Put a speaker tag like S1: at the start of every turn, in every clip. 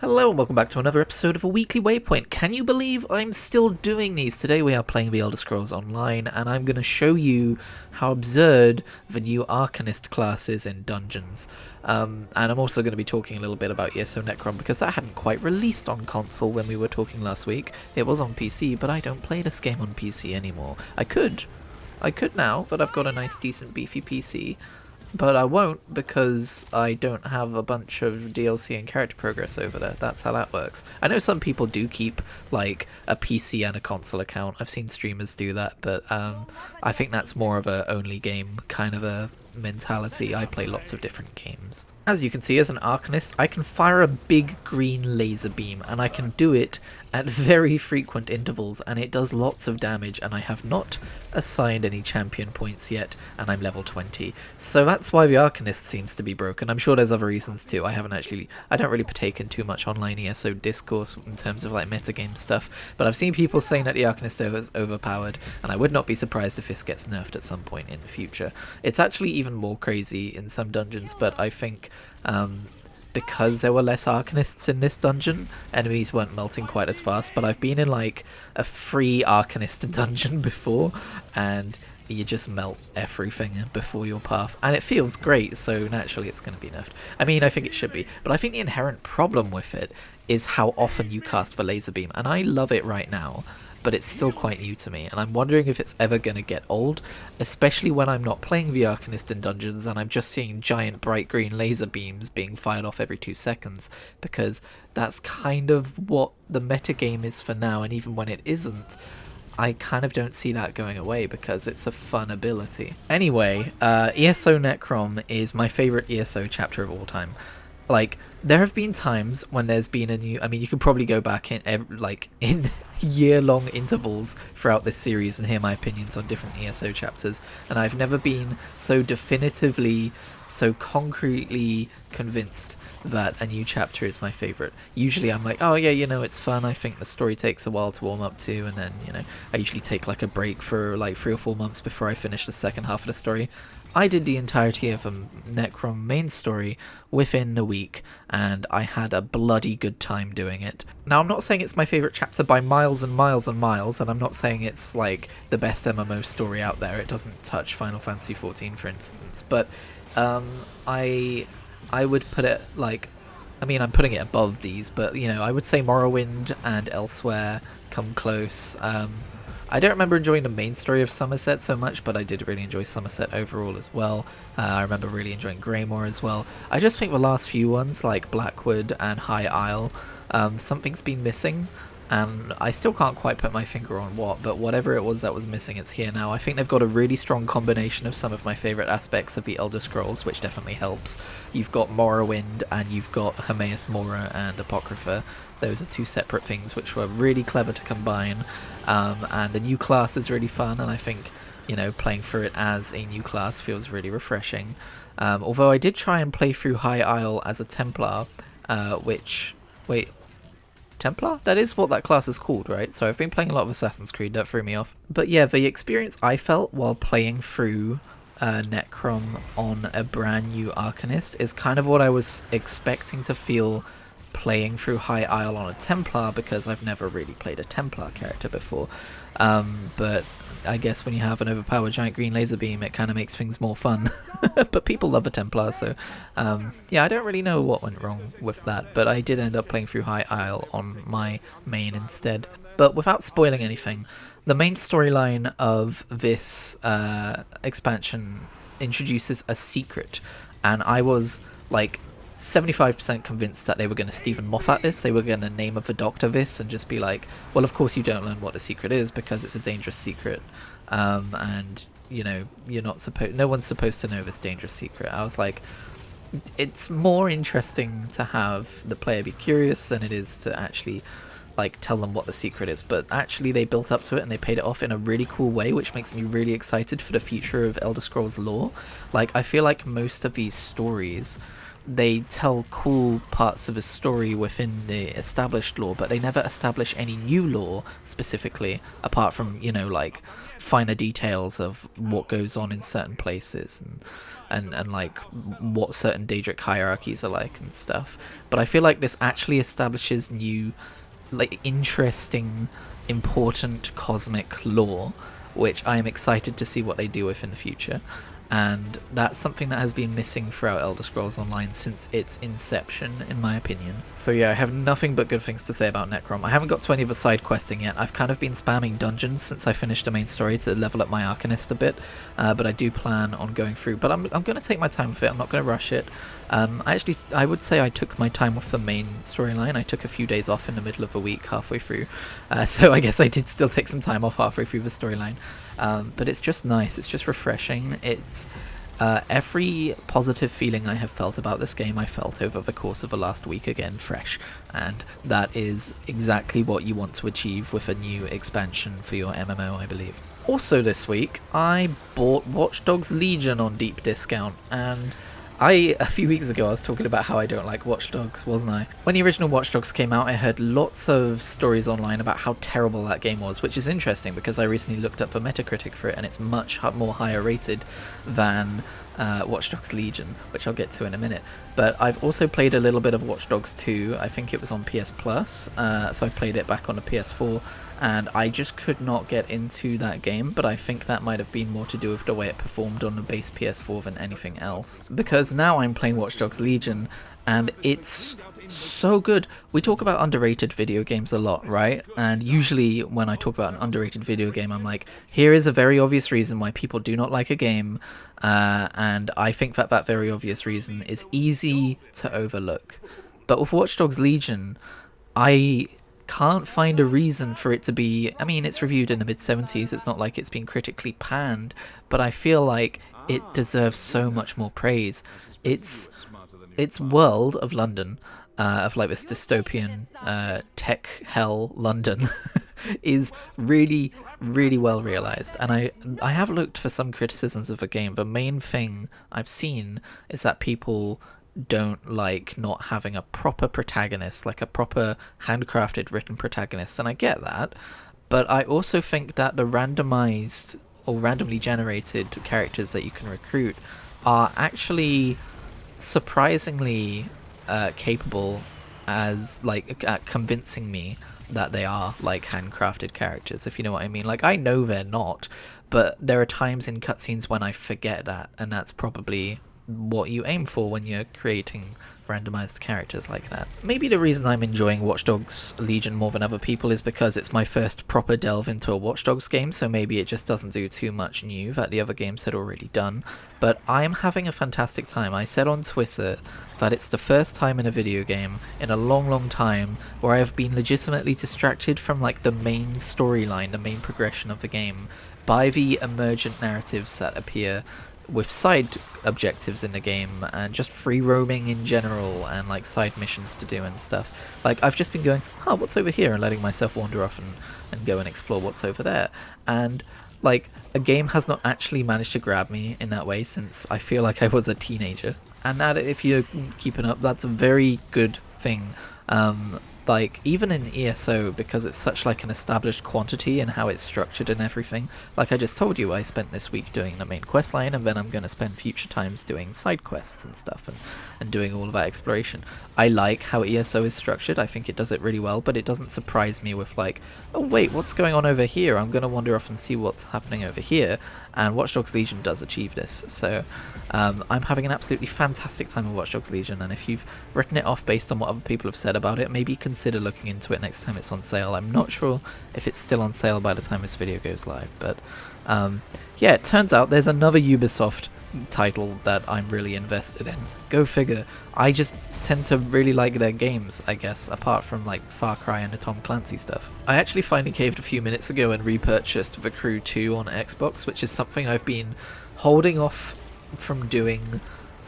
S1: Hello and welcome back to another episode of a weekly Waypoint. Can you believe I'm still doing these? Today we are playing the Elder Scrolls Online and I'm going to show you how absurd the new Arcanist class is in Dungeons. And I'm also going to be talking a little bit about ESO Necrom because that hadn't quite released on console when we were talking last week. It was on PC, but I don't play this game on PC anymore. I could now that I've got a nice decent beefy PC. But I won't because I don't have a bunch of DLC and character progress over there. That's how that works. I know some people do keep like a PC and a console account. I've seen streamers do that, but I think that's more of a only game kind of a mentality. I play lots of different games. As you can see, as an Arcanist, I can fire a big green laser beam, and I can do it at very frequent intervals, and it does lots of damage, and I have not assigned any champion points yet, and I'm level 20. So that's why the Arcanist seems to be broken. I'm sure there's other reasons too. I don't really partake in too much online ESO discourse in terms of like metagame stuff, but I've seen people saying that the Arcanist is overpowered, and I would not be surprised if this gets nerfed at some point in the future. It's actually even more crazy in some dungeons, but I think because there were less Arcanists in this dungeon, enemies weren't melting quite as fast, but I've been in like a free Arcanist dungeon before, and you just melt everything before your path, and it feels great, so naturally it's going to be nerfed. I mean, I think it should be, but I think the inherent problem with it is how often you cast the laser beam, and I love it right now, but it's still quite new to me, and I'm wondering if it's ever going to get old, especially when I'm not playing the Arcanist in dungeons and I'm just seeing giant bright green laser beams being fired off every 2 seconds, because that's kind of what the metagame is for now, and even when it isn't, I kind of don't see that going away because it's a fun ability. Anyway, ESO Necrom is my favourite ESO chapter of all time. Like, there have been times when there's been a new... I mean, you could probably go back in year-long intervals throughout this series and hear my opinions on different ESO chapters, and I've never been so definitively, so concretely convinced that a new chapter is my favourite. Usually I'm like, oh yeah, you know, it's fun, I think the story takes a while to warm up to, and then, you know, I usually take like a break for like 3 or 4 months before I finish the second half of the story. I did the entirety of a Necrom main story within a week, and I had a bloody good time doing it. Now, I'm not saying it's my favourite chapter by miles and miles and miles, and I'm not saying it's like the best MMO story out there. It doesn't touch Final Fantasy XIV, for instance, but I would put it like... I mean, I'm putting it above these, but, you know, I would say Morrowind and Elsewhere come close. I don't remember enjoying the main story of Somerset so much, but I did really enjoy Somerset overall as well. I remember really enjoying Greymoor as well. I just think the last few ones, like Blackwood and High Isle, something's been missing, and I still can't quite put my finger on what, but whatever it was that was missing, it's here now. I think they've got a really strong combination of some of my favourite aspects of the Elder Scrolls, which definitely helps. You've got Morrowind, and you've got Hermaeus Mora and Apocrypha. Those are 2 separate things which were really clever to combine, and the new class is really fun, and I think, you know, playing through it as a new class feels really refreshing. Although I did try and play through High Isle as a Templar, Wait, Templar? That is what that class is called, right? So I've been playing a lot of Assassin's Creed, that threw me off. But yeah, the experience I felt while playing through Necrom on a brand new Arcanist is kind of what I was expecting to feel playing through High Isle on a Templar, because I've never really played a Templar character before. But I guess when you have an overpowered giant green laser beam, it kind of makes things more fun. But people love a Templar, so yeah, I don't really know what went wrong with that, but I did end up playing through High Isle on my main instead. But without spoiling anything, the main storyline of this expansion introduces a secret, and I was like 75% convinced that they were going to Stephen Moffat this. They were going to name of the Doctor this and just be like, well, of course you don't learn what the secret is because it's a dangerous secret, and you know, no one's supposed to know this dangerous secret. I was like, it's more interesting to have the player be curious than it is to actually like tell them what the secret is. But actually they built up to it and they paid it off in a really cool way, which makes me really excited for the future of Elder Scrolls lore. Like, I feel like most of these stories, they tell cool parts of a story within the established lore, but they never establish any new lore specifically, apart from, you know, like finer details of what goes on in certain places and like what certain Daedric hierarchies are like and stuff. But I feel like this actually establishes new, like, interesting, important cosmic lore, which I am excited to see what they do with in the future. And that's something that has been missing throughout Elder Scrolls Online since its inception, in my opinion. So yeah, I have nothing but good things to say about Necrom. I haven't got to any of the side questing yet. I've kind of been spamming dungeons since I finished the main story to level up my Arcanist a bit, but I do plan on going through. But I'm going to take my time with it. I'm not going to rush it. I would say I took my time with the main storyline. I took a few days off in the middle of the week halfway through, so I guess I did still take some time off halfway through the storyline. But it's just nice, it's just refreshing. It's every positive feeling I have felt about this game I felt over the course of the last week again, fresh, and that is exactly what you want to achieve with a new expansion for your MMO, I believe. Also this week, I bought Watch Dogs Legion on deep discount, and a few weeks ago I was talking about how I don't like Watch Dogs, wasn't I? When the original Watch Dogs came out, I heard lots of stories online about how terrible that game was, which is interesting because I recently looked up the Metacritic for it and it's much more higher rated than Watch Dogs Legion, which I'll get to in a minute. But I've also played a little bit of Watch Dogs 2, I think it was on PS Plus, so I played it back on the PS4, and I just could not get into that game, but I think that might have been more to do with the way it performed on the base PS4 than anything else. Because now I'm playing Watch Dogs Legion, and it's so good. We talk about underrated video games a lot, right? And usually when I talk about an underrated video game, I'm like, here is a very obvious reason why people do not like a game, and I think that that very obvious reason is easy to overlook. But with Watch Dogs Legion, I can't find a reason for it to be... I mean, it's reviewed in the mid-70s, it's not like it's been critically panned, but I feel like it deserves so much more praise. Its world of London, of like this dystopian tech hell London, is really, really well realised. And I have looked for some criticisms of the game. The main thing I've seen is that people don't like not having a proper protagonist, like a proper handcrafted written protagonist, and I get that, but I also think that the randomized or randomly generated characters that you can recruit are actually surprisingly capable as like at convincing me that they are like handcrafted characters, if you know what I mean. Like, I know they're not, but there are times in cutscenes when I forget that, and that's probably what you aim for when you're creating randomized characters like that. Maybe the reason I'm enjoying Watch Dogs Legion more than other people is because it's my first proper delve into a Watch Dogs game, so maybe it just doesn't do too much new that the other games had already done. But I'm having a fantastic time. I said on Twitter that it's the first time in a video game in a long, long time where I have been legitimately distracted from like the main storyline, the main progression of the game, by the emergent narratives that appear with side objectives in the game and just free roaming in general and like side missions to do and stuff. Like, I've just been going, what's over here, and letting myself wander off and go and explore what's over there. And like, a game has not actually managed to grab me in that way since I feel like I was a teenager. And that, if you're keeping up, that's a very good thing. Like, even in ESO, because it's such like an established quantity and how it's structured and everything, like I just told you, I spent this week doing the main quest line, and then I'm going to spend future times doing side quests and stuff and doing all of that exploration. I like how ESO is structured. I think it does it really well, but it doesn't surprise me with like, oh wait, what's going on over here? I'm going to wander off and see what's happening over here. And Watch Dogs Legion does achieve this. So I'm having an absolutely fantastic time with Watch Dogs Legion, and if you've written it off based on what other people have said about it, maybe consider looking into it next time it's on sale. I'm not sure if it's still on sale by the time this video goes live, but yeah, it turns out there's another Ubisoft title that I'm really invested in. Go figure. I just tend to really like their games, I guess, apart from like Far Cry and the Tom Clancy stuff. I actually finally caved a few minutes ago and repurchased The Crew 2 on Xbox, which is something I've been holding off from doing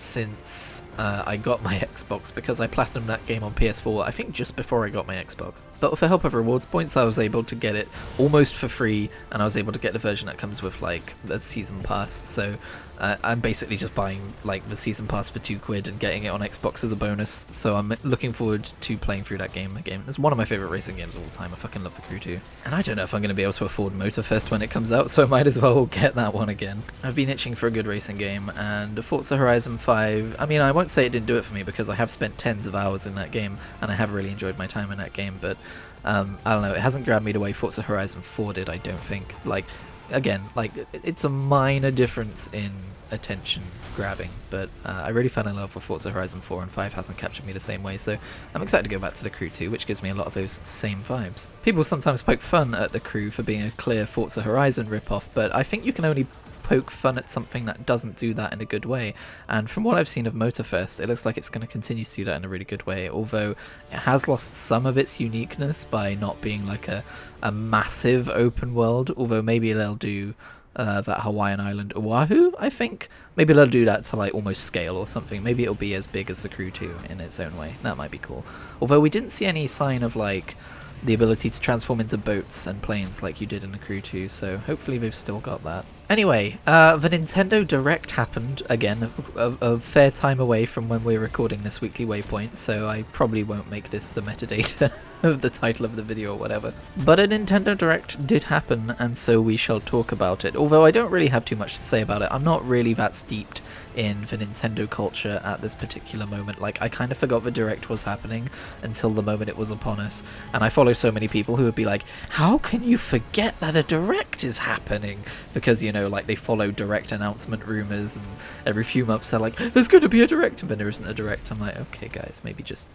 S1: since I got my Xbox, because I platinumed that game on PS4 I think just before I got my Xbox. But with the help of rewards points I was able to get it almost for free, and I was able to get the version that comes with like the season pass. So I'm basically just buying like the season pass for £2 and getting it on Xbox as a bonus. So I'm looking forward to playing through that game again. It's one of my favourite racing games of all time. I fucking love The Crew 2. And I don't know if I'm going to be able to afford Motorfest when it comes out, so I might as well get that one again. I've been itching for a good racing game, and Forza Horizon 5, I mean, I won't say it didn't do it for me because I have spent tens of hours in that game and I have really enjoyed my time in that game, but I don't know, it hasn't grabbed me the way Forza Horizon 4 did, I don't think. Like, again, like, it's a minor difference in attention grabbing, but I really fell in love with Forza Horizon 4, and 5 hasn't captured me the same way, so I'm excited to go back to The Crew 2, which gives me a lot of those same vibes. People sometimes poke fun at The Crew for being a clear Forza Horizon ripoff, but I think you can only poke fun at something that doesn't do that in a good way, and from what I've seen of Motorfest, it looks like it's going to continue to do that in a really good way, although it has lost some of its uniqueness by not being like a massive open world, although maybe they'll do that Hawaiian island Oahu, I think. Maybe they'll do that to like almost scale or something. Maybe it'll be as big as The Crew 2 in its own way. That might be cool. Although we didn't see any sign of like the ability to transform into boats and planes like you did in The Crew 2, so hopefully they've still got that. Anyway, the Nintendo Direct happened, again, a fair time away from when we're recording this weekly Waypoint, so I probably won't make this the metadata of the title of the video or whatever. But a Nintendo Direct did happen, and so we shall talk about it, although I don't really have too much to say about it. I'm not really that steeped in the Nintendo culture at this particular moment. Like, I kind of forgot the Direct was happening until the moment it was upon us, and I follow so many people who would be like, how can you forget that a Direct is happening? Because, you know, like, they follow Direct announcement rumors, and every few months they're like, there's going to be a Direct, and then there isn't a Direct. I'm like, okay guys, maybe just...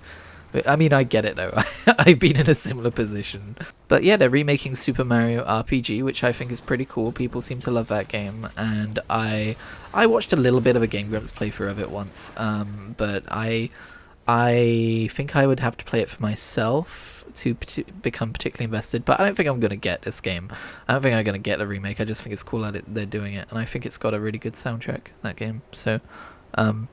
S1: I mean, I get it though. I've been in a similar position. But yeah, they're remaking Super Mario RPG, which I think is pretty cool. People seem to love that game, and I watched a little bit of a Game Grumps playthrough of it once, but I think I would have to play it for myself to become particularly invested, but I don't think I'm going to get this game. I don't think I'm going to get the remake. I just think it's cool that they're doing it, and I think it's got a really good soundtrack, that game, so...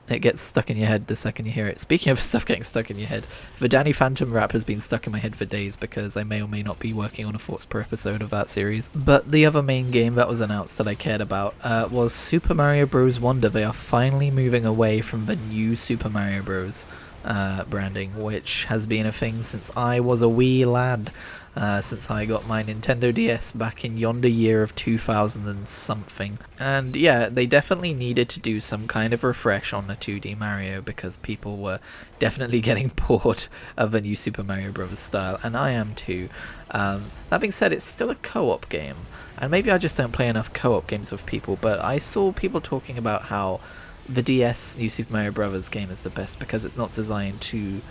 S1: it gets stuck in your head the second you hear it. Speaking of stuff getting stuck in your head, the Danny Phantom rap has been stuck in my head for days because I may or may not be working on a thoughts per episode of that series. But the other main game that was announced that I cared about was Super Mario Bros. Wonder. They are finally moving away from the new Super Mario Bros. Branding, which has been a thing since I was a wee lad. Since I got my Nintendo DS back in yonder year of 2000 and something. And yeah, they definitely needed to do some kind of refresh on the 2D Mario because people were definitely getting bored of the new Super Mario Bros. Style, and I am too. That being said, it's still a co-op game, and maybe I just don't play enough co-op games with people, but I saw people talking about how the DS New Super Mario Bros. Game is the best because it's not designed to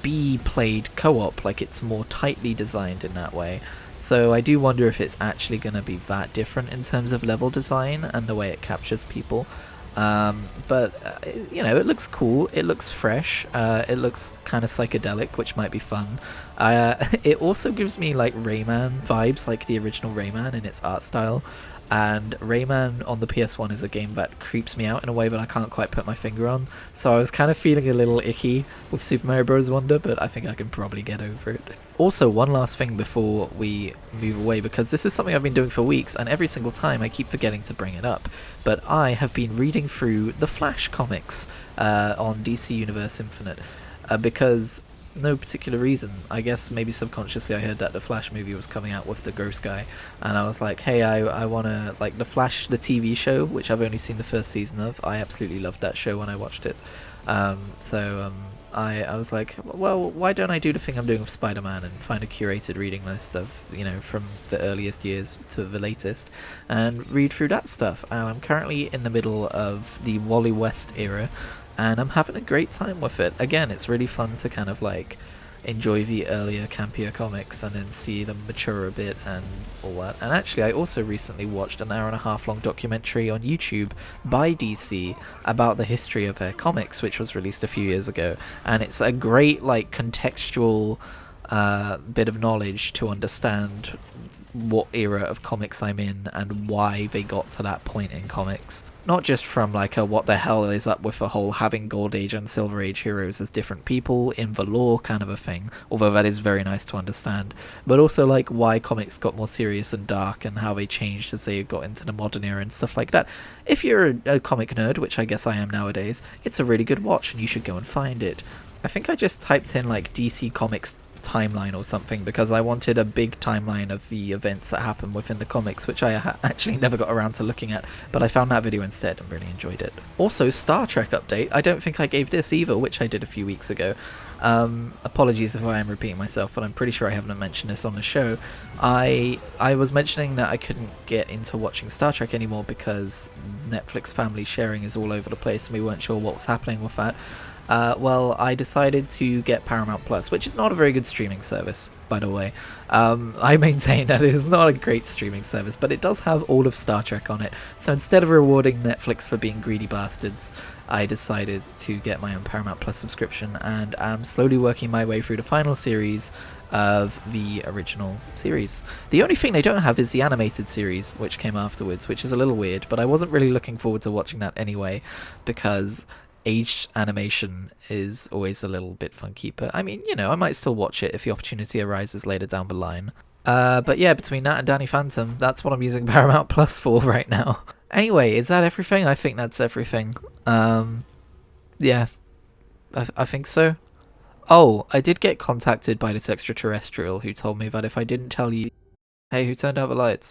S1: be played co-op, like it's more tightly designed in that way. So I do wonder if it's actually going to be that different in terms of level design and the way it captures people. But you know, it looks cool, it looks fresh, it looks kind of psychedelic, which might be fun. It also gives me like Rayman vibes, like the original Rayman in its art style. And Rayman on the PS1 is a game that creeps me out in a way that I can't quite put my finger on. So I was kind of feeling a little icky with Super Mario Bros. Wonder, but I think I can probably get over it. Also, one last thing before we move away, because this is something I've been doing for weeks, and every single time I keep forgetting to bring it up. But I have been reading through the Flash comics on DC Universe Infinite, because... no particular reason. I guess maybe subconsciously I heard that the Flash movie was coming out with the Ghost guy, and I was like, hey, I want to, like, the Flash, the TV show, which I've only seen the first season of. I absolutely loved that show when I watched it. I was like, well, why don't I do the thing I'm doing with Spider-Man and find a curated reading list of, you know, from the earliest years to the latest, and read through that stuff. And I'm currently in the middle of the Wally West era, and I'm having a great time with it. Again, it's really fun to kind of like enjoy the earlier, campier comics and then see them mature a bit and all that. And actually, I also recently watched an 1.5 hour long documentary on YouTube by DC about the history of their comics, which was released a few years ago. And it's a great, like, contextual bit of knowledge to understand what era of comics I'm in and why they got to that point in comics. Not just from like a what the hell is up with the whole having Gold Age and Silver Age heroes as different people in the lore kind of a thing, although that is very nice to understand, but also like why comics got more serious and dark and how they changed as they got into the modern era and stuff like that. If you're a comic nerd, which I guess I am nowadays, it's a really good watch and you should go and find it. I think I just typed in like DC Comics timeline or something because I wanted a big timeline of the events that happened within the comics, which I actually never got around to looking at, but I found that video instead and really enjoyed it. Also, Star Trek update. I don't think I gave this either, which I did a few weeks ago. Apologies if I am repeating myself, but I'm pretty sure I haven't mentioned this on the show. I was mentioning that I couldn't get into watching Star Trek anymore because Netflix family sharing is all over the place and we weren't sure what was happening with that. Well, I decided to get Paramount Plus, which is not a very good streaming service, by the way. I maintain that it is not a great streaming service, but it does have all of Star Trek on it. So instead of rewarding Netflix for being greedy bastards, I decided to get my own Paramount Plus subscription, and I'm slowly working my way through the final series of the original series. The only thing they don't have is the animated series, which came afterwards, which is a little weird, but I wasn't really looking forward to watching that anyway, because aged animation is always a little bit funky, but I mean, you know, I might still watch it if the opportunity arises later down the line. But yeah, between that and Danny Phantom, that's what I'm using Paramount Plus for right now. Anyway, is that everything? I think that's everything. Yeah, I think so. Oh, I did get contacted by this extraterrestrial who told me that if I didn't tell you... Hey, who turned out the lights?